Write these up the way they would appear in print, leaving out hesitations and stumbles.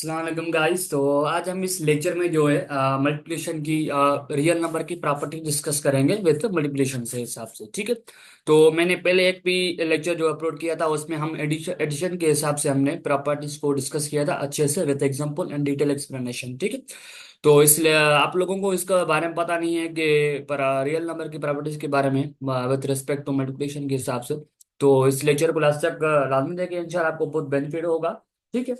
अस्सलाम वालेकुम गाइस। तो आज हम इस लेक्चर में जो है मल्टीप्लिकेशन की रियल नंबर की प्रॉपर्टी डिस्कस करेंगे विद मल्टीप्लिकेशन से हिसाब से। ठीक है। तो मैंने पहले एक भी लेक्चर जो अपलोड किया था उसमें हम एडिशन एडिशन के हिसाब से हमने प्रॉपर्टीज को डिस्कस किया था अच्छे से with example and detail explanation. ठीक है। तो इसलिए आप लोगों को इसका बारे में पता नहीं है कि पर रियल नंबर की प्रॉपर्टीज के बारे में विद रिस्पेक्ट टू मल्टीप्लिकेशन के हिसाब से। तो इस लेक्चर को लास्ट तक लाजमी देखें, इंशाल्लाह आपको बहुत बेनिफिट होगा। ठीक है।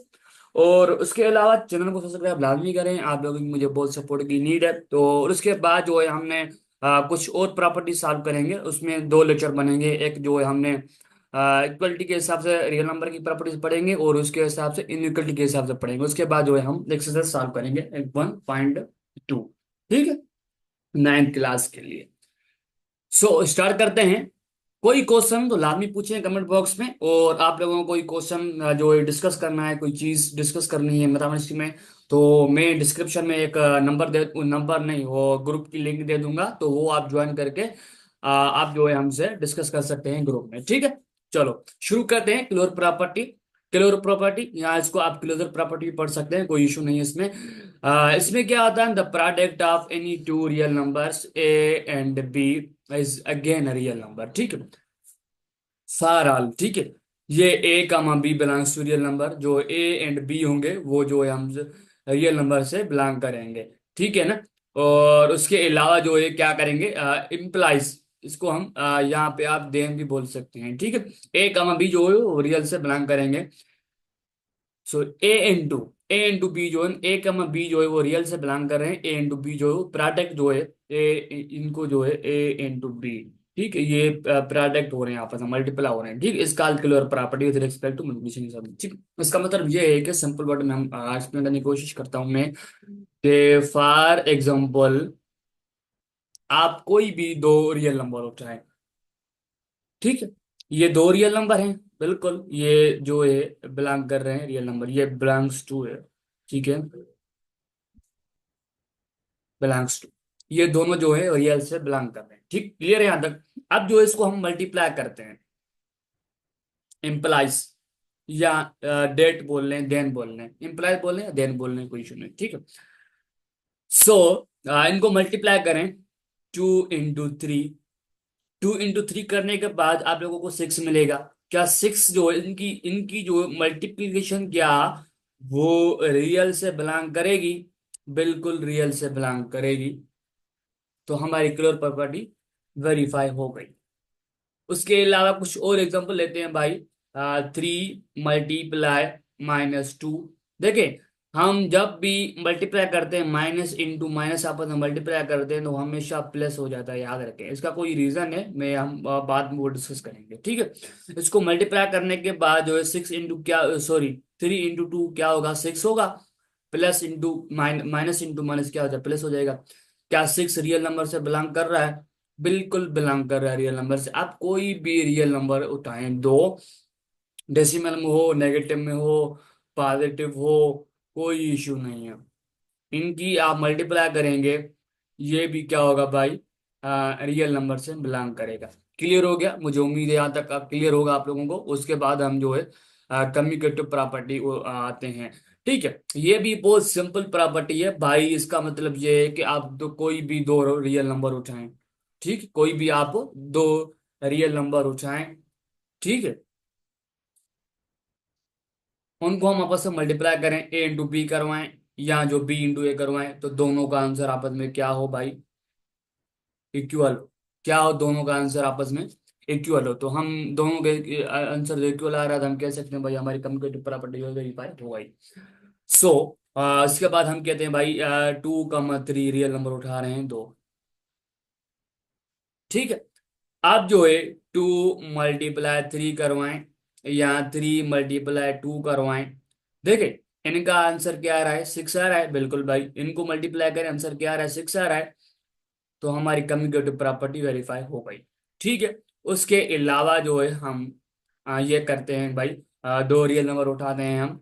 और उसके अलावा चैनल को सब्सक्राइब लाजमी करें, आप लोगों की मुझे बहुत सपोर्ट की नीड है। तो और उसके बाद जो है हमने कुछ और प्रॉपर्टी सॉल्व करेंगे, उसमें दो लेक्चर बनेंगे। एक जो है हमने इक्वलिटी के हिसाब से रियल नंबर की प्रॉपर्टीज पढ़ेंगे और उसके हिसाब से इनइक्वलिटी के हिसाब से पढ़ेंगे। उसके बाद जो है हम एक्सरसाइज सॉल्व करेंगे 1.2। ठीक है, 9th क्लास के लिए। सो स्टार्ट करते हैं। कोई क्वेश्चन तो लाजमी पूछें कमेंट बॉक्स में, और आप लोगों को कोई क्वेश्चन जो डिस्कस करना है, कोई चीज डिस्कस करनी है मैथमेटिक्स में, तो मैं डिस्क्रिप्शन में एक नंबर नहीं, वो ग्रुप की लिंक दे दूंगा, तो वो आप ज्वाइन करके आप जो है हमसे डिस्कस कर सकते हैं ग्रुप में। ठीक है। चलो शुरू करते हैं। क्लोजर प्रॉपर्टी, क्लोजर प्रॉपर्टी, यहाँ इसको आप क्लोजर प्रॉपर्टी पढ़ सकते हैं, कोई इशू नहीं है इसमें। इसमें क्या आता है, the product of any two real numbers a and b is again real number. ठीक है, फॉर ऑल। ठीक है, ये a comma b belongs to real number, जो ए एंड बी होंगे वो जो है हम रियल नंबर से बिलोंग करेंगे। ठीक है ना। और उसके अलावा जो है क्या करेंगे, इम्प्लाइज, इसको हम यहाँ पे आप देन भी बोल सकते हैं। ठीक है, ए कामा बी जो है वो रियल से बिलोंग करेंगे। सो ए इंटू बी जो है, ए कमा बी जो है वो रियल से बिलोंग कर रहे हैं, ए इंटू बी जो है प्रोडक्ट जो है ए, इनको जो है ए इंटू बी। ठीक है, ये प्रोडक्ट हो रहे हैं, आपस में मल्टीप्लाई हो रहे हैं। ठीक है, इस कैलकुलर property with respect to multiplication सब। ठीक, इसका मतलब ये है कि सिंपल वर्ड में हम एक्सप्लेन करने की कोशिश करता हूँ मैं, कि फॉर एग्जांपल आप कोई भी दो रियल नंबर उठाएं। ठीक है, ये दो रियल नंबर हैं, बिल्कुल ये जो है बिलोंग कर रहे हैं रियल नंबर, ये बिलोंग्स टू है। ठीक है, बिलोंग्स टू, ये दोनों जो है रियल से बिलोंग कर रहे हैं। ठीक, क्लियर है यहाँ तक। अब जो है इसको हम मल्टीप्लाई करते हैं, इम्प्लाइज या डेट बोल रहे हैं, देन बोल रहे हैं, इम्प्लाइज बोल रहे हैं, देन बोल रहे हैं, कोई इशू नहीं। ठीक है। सो इनको मल्टीप्लाई करें, 2 इंटू 3। 2 इंटू 3 करने के बाद आप लोगों को 6 मिलेगा। क्या 6 जो है इनकी इनकी जो मल्टीप्लीकेशन क्या वो रियल से बिलोंग करेगी? बिल्कुल रियल से बिलोंग करेगी। तो हमारी क्लोर प्रॉपर्टी वेरीफाई हो गई। उसके अलावा कुछ और एग्जांपल लेते हैं भाई। 3 मल्टीप्लाई -2। देखें, हम जब भी मल्टीप्लाई करते हैं, माइनस इंटू माइनस आपस में मल्टीप्लाई करते हैं, तो हमेशा प्लस हो जाता है, याद रखें। इसका कोई रीजन है, मैं हम बाद में वो डिस्कस करेंगे। ठीक है, इसको मल्टीप्लाई करने के बाद जो है 6 इंटू क्या, सॉरी 3 इंटू 2 क्या होगा, 6 होगा। Plus into minus into minus क्या हो जाए, प्लस हो जाएगा। क्या 6 रियल नंबर से बिलोंग कर रहा है? बिल्कुल बिलोंग कर रहा है रियल नंबर से। आप कोई भी रियल नंबर उठाएं, दो, डेसिमल में हो, नेगेटिव में हो, पॉजिटिव हो, कोई इश्यू नहीं है। इनकी आप मल्टीप्लाई करेंगे, ये भी क्या होगा भाई, रियल नंबर से बिलोंग करेगा। क्लियर हो गया? मुझे उम्मीद है यहाँ तक क्लियर होगा आप लोगों को। उसके बाद हम जो है कम्यूटेटिव प्रॉपर्टी आते हैं। ठीक है, ये भी बहुत सिंपल प्रॉपर्टी है भाई। इसका मतलब ये है कि आप दो कोई भी दो रियल नंबर उठाएं। ठीक, कोई भी आप दो रियल नंबर उठाएं। ठीक है, उनको हम आपस में मल्टीप्लाई करें, ए इंटू बी करवाएं या जो बी इंटू ए करवाएं, तो दोनों का आंसर आपस में क्या हो भाई, इक्वल। क्या हो, दोनों का आंसर आपस में इक्वल हो, तो हम दोनों के आंसर इक्वल आ रहा था, हम कह सकते हैं भाई हमारी कम्यूटेटिव प्रॉपर्टी वेरीफाई हो गई। सो इसके बाद हम कहते हैं भाई 2, 3 रियल नंबर उठा रहे हैं, दो। ठीक है, आप जो है 2 मल्टीप्लाई 3 करवाएं या 3 मल्टीप्लाई 2 करवाएं। देखे, इनका आंसर क्या आ रहा है, 6 आ रहा है। बिल्कुल भाई, इनको मल्टीप्लाई करें, आंसर क्या आ रहा है, 6 आ रहा है। तो हमारी कम्यूटेटिव प्रॉपर्टी वेरीफाई हो गई। ठीक है, उसके अलावा जो है हम ये करते हैं भाई, दो रियल नंबर उठाते हैं हम।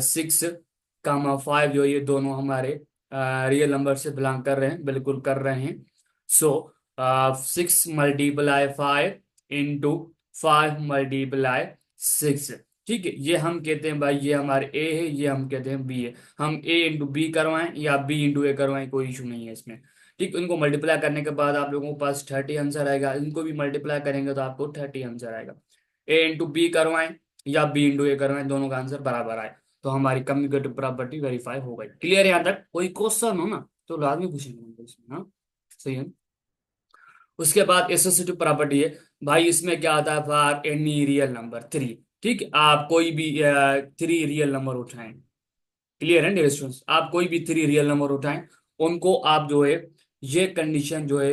6, 5 जो ये दोनों हमारे रियल नंबर से बिलोंग कर रहे हैं, बिल्कुल कर रहे हैं। सो 6 मल्टीप्लाई 5 इंटू 5 मल्टीप्लाई 6। ठीक है, ये हम कहते हैं भाई ये हमारे ए है, ये हम कहते हैं बी है। हम ए इंटू बी करवाएं या बी इंटू ए करवाएं, कोई इशू नहीं है इसमें। ठीक, इनको मल्टीप्लाई करने के बाद आप लोगों के पास 30 आंसर आएगा, इनको भी मल्टीप्लाई करेंगे तो आपको 30 आंसर आएगा। ए इंटू बी करवाएं या बी इंटू ए करवाएं, दोनों का आंसर बराबर आए तो हमारी कम्यूटेटिव प्रॉपर्टी वेरीफाई हो गई। क्लियर है यहाँ तक? कोई क्वेश्चन हो ना तो लाजमी पूछेंगे हमको इसमें, हाँ सही है। उसके बाद एसोसिएटिव प्रॉपर्टी है भाई, इसमें क्या आता है, for any real number three. ठीक है, आप कोई भी थ्री रियल नंबर उठाएं। क्लियर है डियर स्टूडेंट्स? आप कोई भी थ्री रियल नंबर उठाएं, उनको आप जो है, ये कंडीशन जो है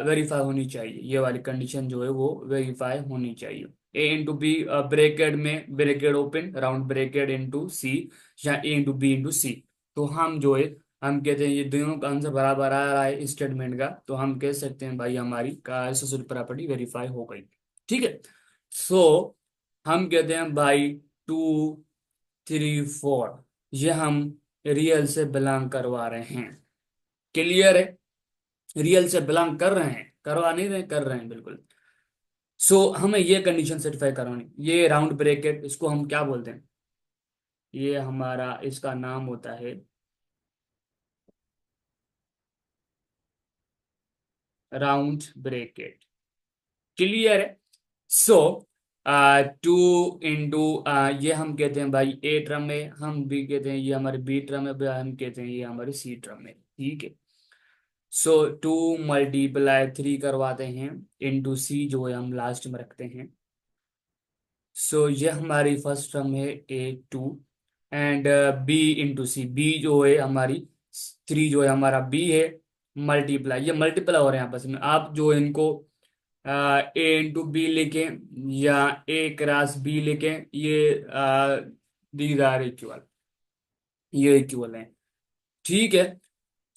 वेरीफाई होनी चाहिए, ये वाली कंडीशन जो है वो वेरीफाई होनी चाहिए। ए इंटू बी, ब्रेकेट में bracket open round bracket into c, या a into b into c. तो हम जो है, हम कहते हैं ये दोनों का आंसर बराबर आ रहा है इस स्टेटमेंट का, तो हम कह सकते हैं भाई हमारी सोशल प्रॉपर्टी वेरीफाई हो गई। ठीक है, सो हम कहते हैं भाई टू थ्री फोर, ये हम रियल से बिलोंग करवा रहे हैं। क्लियर है? रियल से बिलोंग कर रहे हैं, करवा नहीं रहे, कर रहे हैं बिल्कुल। सो हमें ये कंडीशन सेटिफाई करवानी, ये राउंड ब्रैकेट इसको हम क्या बोलते हैं, ये हमारा इसका नाम होता है राउंड ब्रैकेट। क्लियर है? सो टू इंटू, ये हम कहते हैं भाई ए ट्रम है, हम भी कहते हैं ये हमारे बी ट्रम है, हम कहते हैं ये हमारे सी ट्रम है। ठीक है, सो टू मल्टीप्लाई थ्री करवाते हैं इंटू सी जो है हम लास्ट में रखते हैं। सो ये हमारी फर्स्ट टर्म है a two, and b into c, b जो है हमारी थ्री जो है हमारा बी है, मल्टीप्लाई, ये मल्टीप्लाई हो रहे हैं आपस में, आप जो इनको ए इंटू बी लिखें या ए क्रॉस बी लिखें, ये दीज आर इक्वल, ये इक्वल है। ठीक है,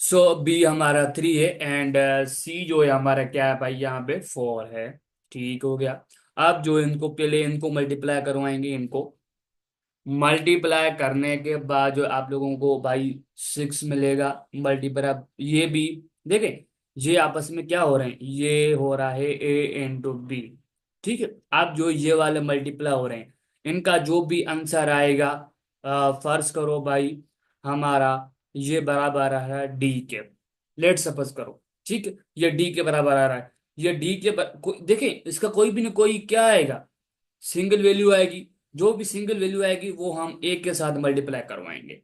सो बी हमारा थ्री है एंड सी जो है हमारा क्या है भाई, यहाँ पे फोर है। ठीक हो गया। अब जो इनको पहले इनको मल्टीप्लाई करवाएंगे, इनको मल्टीप्लाई करने के बाद जो आप लोगों को भाई सिक्स मिलेगा, मल्टीप्लाई ये भी देखें, ये आपस में क्या हो रहे हैं, ये हो रहा है ए इंटू बी। ठीक है, अब जो ये वाले मल्टीप्लाई हो रहे हैं, इनका जो भी आंसर आएगा, फर्ज करो भाई हमारा ये बराबर आ रहा है डी के, लेट सपोज करो। ठीक है, ये डी के बराबर आ रहा है, ये डी के देखें इसका कोई भी ना कोई क्या आएगा, सिंगल वैल्यू आएगी, जो भी सिंगल वैल्यू आएगी वो हम एक के साथ मल्टीप्लाई करवाएंगे।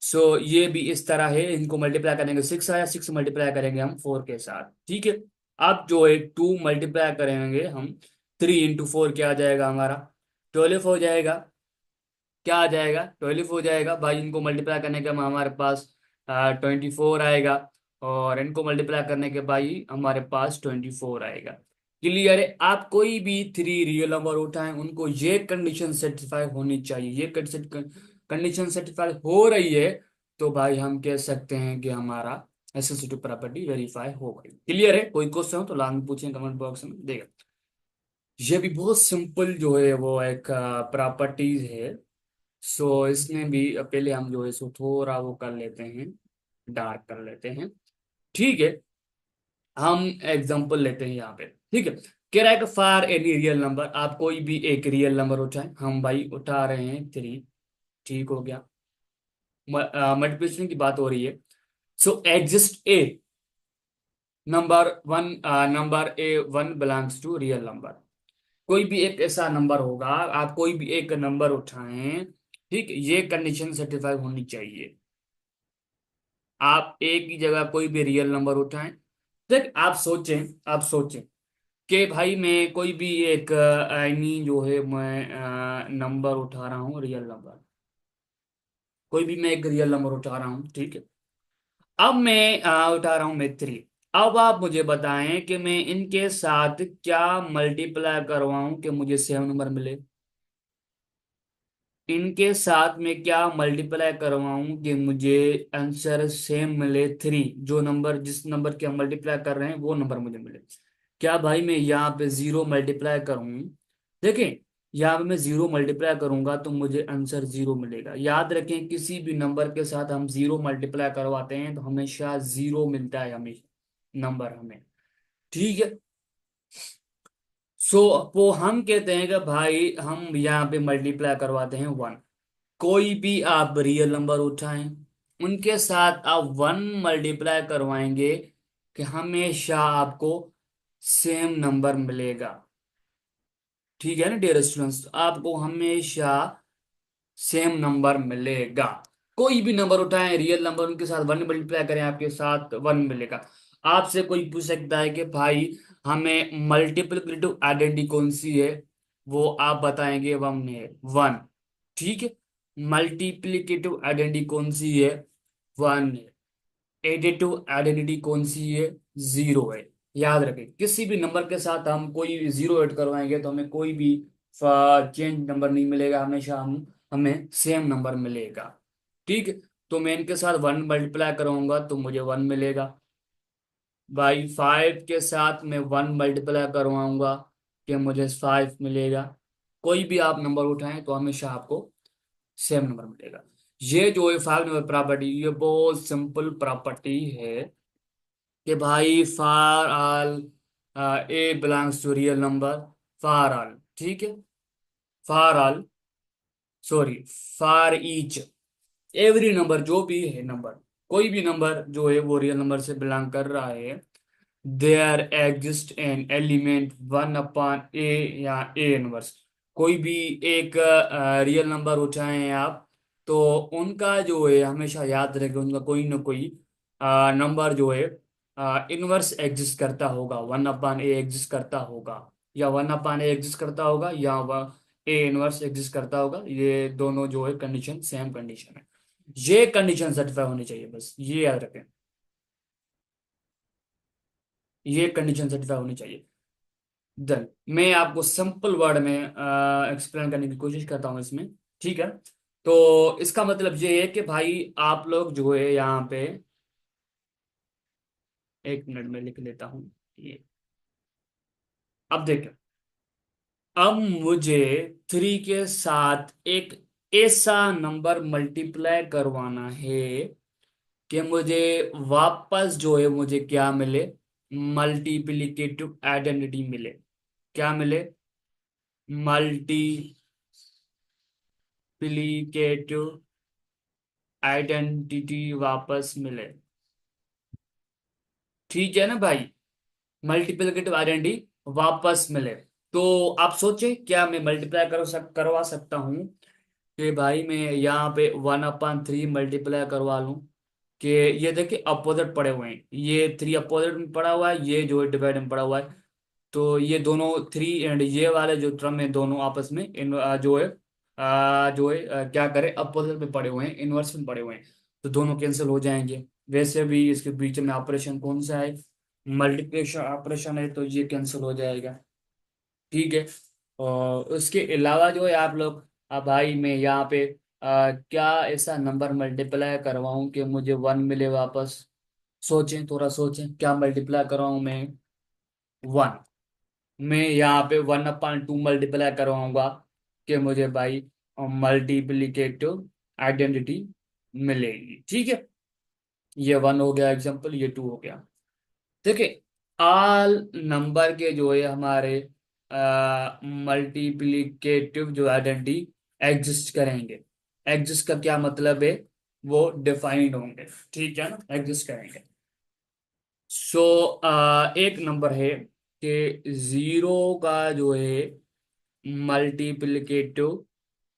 सो ये भी इस तरह है, इनको मल्टीप्लाई करेंगे, सिक्स आया, सिक्स मल्टीप्लाई करेंगे हम फोर के साथ। ठीक है, अब जो है टू मल्टीप्लाई करेंगे हम, थ्री इंटू फोर क्या आ जाएगा हमारा, 12 हो जाएगा। क्या आ जाएगा, 12 हो जाएगा भाई, इनको मल्टीप्लाई करने के बाद हमारे पास 24 आएगा, और इनको मल्टीप्लाई करने के भाई हमारे पास 24 आएगा। क्लियर है? आप कोई भी थ्री रियल नंबर उठाएं, उनको ये कंडीशन सेटिस्फाई होनी चाहिए, ये कंडीशन सेटिस्फाई हो रही है तो भाई हम कह सकते हैं कि हमारा एसोसिएटिव प्रॉपर्टी वेरीफाई हो गई। क्लियर है? कोई क्वेश्चन हो तो लास्ट में पूछें कमेंट बॉक्स में, देगा। ये भी बहुत सिंपल जो है वो एक प्रॉपर्टीज है। सो इसमें भी पहले हम जो है सो थोड़ा वो कर लेते हैं, डार्क कर लेते हैं। ठीक है, हम एग्जांपल लेते हैं यहाँ पे। ठीक है, correct for any real number, आप कोई भी एक रियल नंबर उठाएं, हम भाई उठा रहे हैं थ्री। ठीक हो गया, मल्टीप्लिकेशन की बात हो रही है। So exist a number one, number a one belongs to real number. कोई भी एक ऐसा नंबर होगा, आप कोई भी एक नंबर उठाएं, ठीक, ये कंडीशन सेटिस्फाई होनी चाहिए। आप एक ही जगह कोई भी रियल नंबर उठाएं, देख आप सोचें कि भाई मैं कोई भी एक आईनी जो है मैं नंबर उठा रहा हूँ, रियल नंबर, कोई भी मैं एक रियल नंबर उठा रहा हूँ। ठीक है, अब मैं उठा रहा हूँ मैं थ्री। अब आप मुझे बताएं कि मैं इनके साथ क्या मल्टीप्लाई करवाऊं कि मुझे सेवन नंबर मिले, इनके साथ में क्या मल्टीप्लाई करवाऊं कि मुझे आंसर सेम मिले थ्री, जो नंबर जिस नंबर के हम मल्टीप्लाई कर रहे हैं वो नंबर मुझे मिले। क्या भाई मैं यहाँ पे जीरो मल्टीप्लाई करूं, देखें यहाँ पे मैं जीरो मल्टीप्लाई करूंगा तो मुझे आंसर जीरो मिलेगा। याद रखें किसी भी नंबर के साथ हम जीरो मल्टीप्लाई करवाते हैं तो हमेशा जीरो मिलता है, हमेशा नंबर हमें। ठीक है, सो वो हम कहते हैं कि भाई हम यहाँ पे मल्टीप्लाई करवाते हैं वन। कोई भी आप रियल नंबर उठाएं, उनके साथ आप वन मल्टीप्लाई करवाएंगे कि हमेशा आपको सेम नंबर मिलेगा। ठीक है ना डियर स्टूडेंट्स, आपको हमेशा सेम नंबर मिलेगा। कोई भी नंबर उठाएं रियल नंबर, उनके साथ वन मल्टीप्लाई करें, आपके साथ वन मिलेगा। आपसे कोई पूछ सकता है कि भाई हमें मल्टीप्लिकेटिव आइडेंटिटी कौन सी है, वो आप बताएंगे वन है, वन। ठीक है। मल्टीप्लिकेटिव आइडेंटिटी कौन सी है, वन है। एडिटिव आइडेंटिटी कौन सी है, जीरो है। याद रखें, किसी भी नंबर के साथ हम कोई जीरो ऐड करवाएंगे तो हमें कोई भी चेंज नंबर नहीं मिलेगा, हमेशा हमें सेम नंबर मिलेगा। ठीक है। तो मैं इनके साथ वन मल्टीप्लाई करूंगा तो मुझे वन मिलेगा। भाई फाइव के साथ मैं वन मल्टीप्लाई करवाऊंगा कि मुझे फाइव मिलेगा। कोई भी आप नंबर उठाएं तो हमेशा आपको सेम नंबर मिलेगा। ये जो है फाइव नंबर प्रॉपर्टी, ये बहुत सिंपल प्रॉपर्टी है कि भाई for all a belongs to real number, for all. ठीक है। For all, sorry, for each, every number, जो भी है नंबर, कोई भी नंबर जो है वो रियल नंबर से बिलोंग कर रहा है, there exist an element one upon a या ए इनवर्स। कोई भी एक रियल नंबर उठाएं आप, तो उनका जो है हमेशा याद रखें, उनका कोई ना कोई नंबर जो है इनवर्स एग्जिस्ट करता होगा, वन अपॉन ए एग्जिस्ट करता होगा, या वन अपॉन ए एग्जिस्ट करता होगा, या वह ए इनवर्स एग्जिस्ट करता होगा। ये दोनों जो है कंडीशन सेम कंडीशन है। ये कंडीशन सेटिस्फाई होनी चाहिए, बस ये याद रखें, ये कंडीशन सेटिस्फाई होनी चाहिए। देन मैं आपको सिंपल वर्ड में एक्सप्लेन करने की कोशिश करता हूँ इसमें। ठीक है। तो इसका मतलब ये है कि भाई आप लोग जो है यहाँ पे, एक मिनट में लिख लेता हूँ ये। अब देखें, अब मुझे थ्री के साथ एक ऐसा नंबर मल्टीप्लाई करवाना है कि मुझे वापस जो है मुझे क्या मिले, मल्टीप्लिकेटिव आइडेंटिटी मिले। क्या मिले, मल्टीप्लिकेटिव आइडेंटिटी वापस मिले। ठीक है ना भाई, मल्टीप्लिकेटिव आइडेंटिटी वापस मिले। तो आप सोचे क्या मैं मल्टीप्लाई करवा सकता हूँ कि भाई मैं यहाँ पे वन अपॉन थ्री मल्टीप्लाई करवा लूँ कि ये देखिए अपोजिट पड़े हुए हैं, ये थ्री अपोजिट में पड़ा हुआ है, ये जो है डिवाइड में पड़ा हुआ है। तो ये दोनों थ्री एंड ये वाले जो टर्म है दोनों आपस में जो है क्या करें, अपोजिट में पड़े हुए हैं, इनवर्स में पड़े हुए हैं, तो दोनों कैंसिल हो जाएंगे। वैसे भी इसके बीच में ऑपरेशन कौन सा है, मल्टीप्लिकेशन ऑपरेशन है, तो ये कैंसिल हो जाएगा। ठीक है। और उसके अलावा जो है आप लोग, अब भाई मैं यहाँ पे क्या ऐसा नंबर मल्टीप्लाई करवाऊं कि मुझे वन मिले वापस। सोचें, थोड़ा सोचें, क्या मल्टीप्लाई करवाऊं मैं, वन। मैं यहाँ पे वन अपॉन टू मल्टीप्लाई करवाऊंगा कि मुझे भाई मल्टीप्लिकेटिव आइडेंटिटी मिलेगी। ठीक है। ये वन हो गया एग्जांपल, ये टू हो गया। देखिए, आल नंबर के जो है हमारे मल्टीप्लिकेटिव जो आइडेंटिटी एग्जिस्ट करेंगे। एग्जिस्ट का क्या मतलब है, वो डिफाइंड होंगे। ठीक है ना, एग्जिस्ट करेंगे। सो एक नंबर है कि जीरो का जो है मल्टीप्लिकेटिव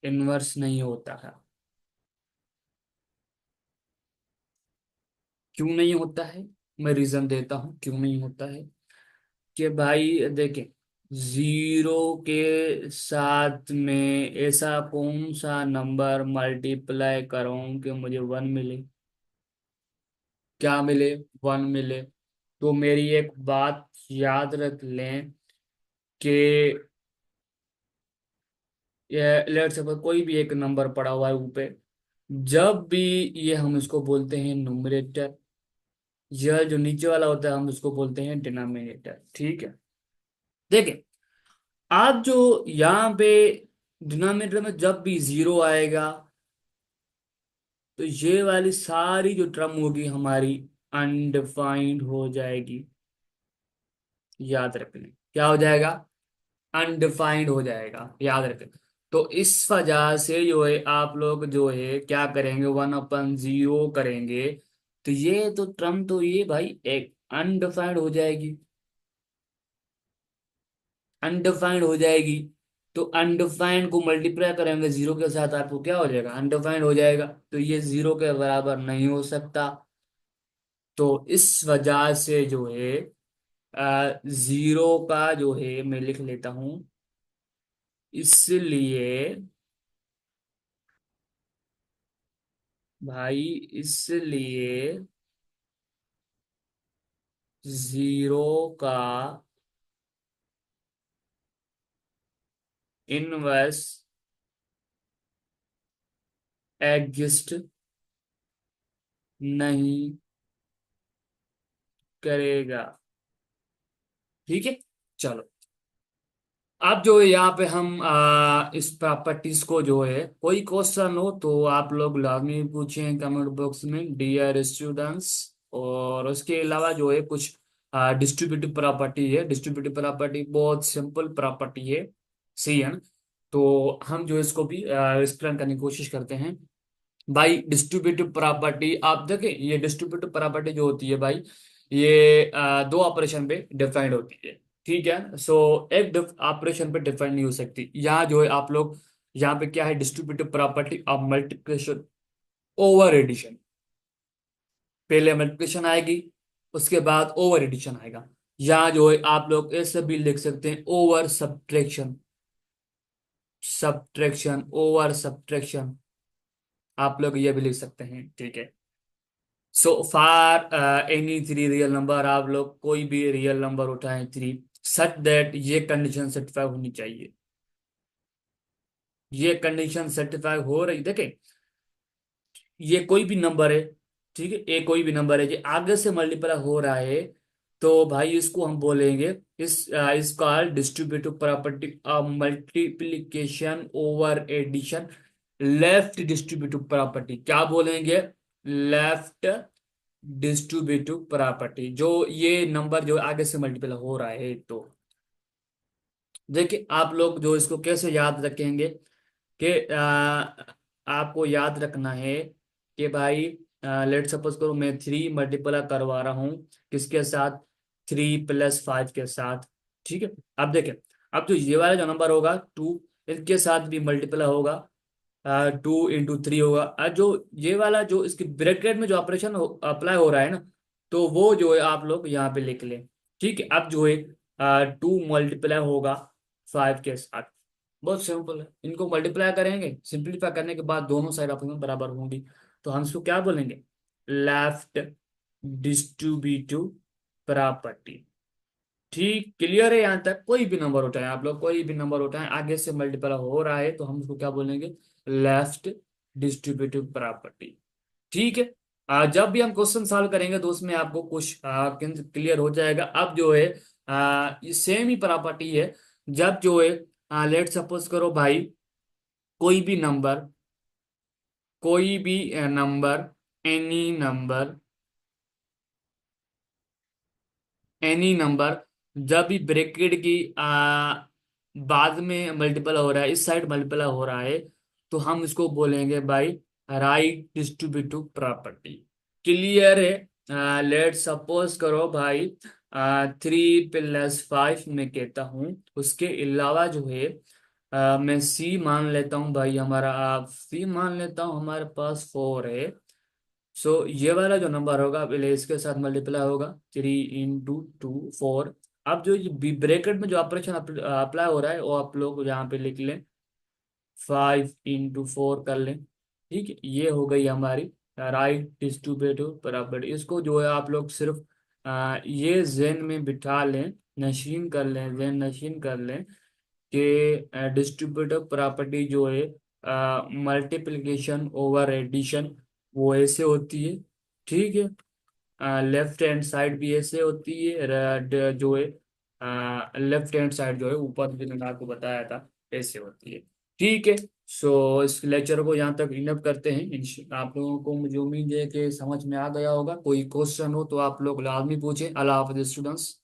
इनवर्स नहीं होता है। क्यों नहीं होता है, मैं रीजन देता हूँ क्यों नहीं होता है। कि भाई देखें, जीरो के साथ में ऐसा कौन सा नंबर मल्टीप्लाई करूं कि मुझे वन मिले, क्या मिले, वन मिले। तो मेरी एक बात याद रख लें कि ये लेट सपोज कोई भी एक नंबर पड़ा हुआ है ऊपर, जब भी ये हम इसको बोलते हैं न्यूमरेटर, यह जो नीचे वाला होता है हम उसको बोलते हैं डिनोमिनेटर। ठीक है। देखिए, आप जो यहाँ पे डिनोमिनेटर में जब भी जीरो आएगा, तो ये वाली सारी जो टर्म होगी हमारी अनडिफाइंड हो जाएगी। याद रखना क्या हो जाएगा, अनडिफाइंड हो जाएगा, याद रखें। तो इस वजह से जो है आप लोग जो है क्या करेंगे, 1/0 करेंगे। तो ये तो टर्म तो ये भाई एक अनडिफाइंड हो जाएगी, अनडिफाइंड हो जाएगी। तो अनडिफाइंड को मल्टीप्लाई करेंगे जीरो के साथ, आपको क्या हो जाएगा, अनडिफाइंड हो जाएगा। तो ये जीरो के बराबर नहीं हो सकता। तो इस वजह से जो है जीरो का जो है मैं लिख लेता हूं, इसलिए भाई, इसलिए जीरो का इनवर्स एग्जिस्ट नहीं करेगा। ठीक है, चलो। अब जो है यहाँ पे हम इस प्रॉपर्टीज को जो है, कोई क्वेश्चन हो तो आप लोग लाजमी पूछें कमेंट बॉक्स में, डियर स्टूडेंट्स। और उसके अलावा जो है कुछ डिस्ट्रीब्यूटिव प्रॉपर्टी है। डिस्ट्रीब्यूटिव प्रॉपर्टी बहुत सिंपल प्रॉपर्टी है, सही है ना। तो हम जो इसको भी एक्सप्लेन करने की कोशिश करते हैं। भाई डिस्ट्रीब्यूटिव प्रॉपर्टी आप देखें, ये डिस्ट्रीब्यूटिव प्रॉपर्टी जो होती है भाई, ये दो ऑपरेशन पे डिफाइंड होती है। ठीक है, सो एक ऑपरेशन पे डिफाइंड नहीं हो सकती। यहाँ जो है आप लोग, यहाँ पे क्या है, distributive property of multiplication over addition. पहले मल्टीप्लिकेशन आएगी, उसके बाद ओवर एडिशन आएगा। यहाँ जो है आप लोग ऐसे भी लिख सकते हैं, over subtraction, subtraction, over subtraction, आप लोग ये भी लिख सकते हैं। ठीक है, सो फार एनी थ्री रियल नंबर, आप लोग कोई भी रियल नंबर उठाएं थ्री, सच दैट ये कंडीशन सेटिस्फाई होनी चाहिए। ये कंडीशन सेटिस्फाई हो रही, देखें, ये कोई भी नंबर है, ठीक है, ये कोई भी नंबर है जो आगे से मल्टीप्लाई हो रहा है, तो भाई इसको हम बोलेंगे, इसका distributive property of multiplication over addition, left distributive property क्या बोलेंगे, लेफ्ट डिस्ट्रीब्यूटिव प्रॉपर्टी। जो ये नंबर जो आगे से मल्टीपल हो रहा है, तो देखिए आप लोग जो इसको कैसे याद रखेंगे कि आपको याद रखना है कि भाई, लेट सपोज करो मैं थ्री मल्टीपल करवा रहा हूँ, किसके साथ, 3 + 5 के साथ। ठीक है, अब देखें, अब जो ये वाला जो नंबर होगा टू, इसके साथ भी मल्टीपल होगा, 2 × 3 होगा। और जो ये वाला जो इसके ब्रैकेट में जो ऑपरेशन अप्लाई हो रहा है ना, तो वो जो है आप लोग यहाँ पे लिख लें। ठीक है, अब जो है 2 मल्टीप्लाई होगा 5 के साथ। बहुत सिंपल है, इनको मल्टीप्लाई करेंगे, सिंप्लीफाई करने के बाद दोनों साइड आपस में बराबर होंगी। तो हम इसको क्या बोलेंगे, लेफ्ट डिस्ट्रीब्यूटिव प्रॉपर्टी। ठीक, क्लियर है यहाँ तक। कोई भी नंबर उठाएं आप लोग, कोई भी नंबर उठाएं, आगे से मल्टीपल हो रहा है तो हम उसको क्या बोलेंगे, लेफ्ट डिस्ट्रीब्यूटिव प्रॉपर्टी। ठीक है, जब भी हम क्वेश्चन सॉल्व करेंगे तो उसमें आपको कुछ क्लियर हो जाएगा। अब जो है ये सेम ही प्रॉपर्टी है। जब जो है लेट सपोज करो भाई, कोई भी नंबर, कोई भी number, any number, any number, जब भी ब्रैकेट की बाद में मल्टीपल हो रहा है, इस साइड मल्टीपल हो रहा है, तो हम इसको बोलेंगे भाई राइट डिस्ट्रीब्यूटिव प्रॉपर्टी। क्लियर है। लेट सपोज करो भाई 3 + 5 मैं कहता हूँ, उसके अलावा जो है मैं सी मान लेता हूँ भाई, हमारा सी मान लेता हूँ, हमारे पास 4 है। सो ये वाला जो नंबर होगा पहले इसके साथ मल्टीप्लाई होगा, 3 × 2 4। अब जो ब्रैकेट में जो ऑपरेशन अप्लाई हो रहा है वो आप लोग यहाँ पे लिख लें, 5 × 4 कर लें। ठीक है, ये हो गई हमारी राइट डिस्ट्रीब्यूटिव प्रॉपर्टी। इसको जो है आप लोग सिर्फ ये जेन में बिठा लें, नशीन कर लें, जेन नशीन कर लें कि डिस्ट्रीब्यूटिव प्रॉपर्टी जो है मल्टीप्लिकेशन ओवर एडिशन वो ऐसे होती है। ठीक है, लेफ्ट हैंड साइड भी ऐसे होती है, जो है लेफ्ट हैंड साइड जो है ऊपर जो मैंने आपको बताया था ऐसे होती है। ठीक है, सो इस लेक्चर को यहाँ तक इनअप करते हैं। आप लोगों को मुझे उम्मीद है कि समझ में आ गया होगा। कोई क्वेश्चन हो तो आप लोग लाजमी पूछें। अल्लाह हाफिज़ स्टूडेंट्स।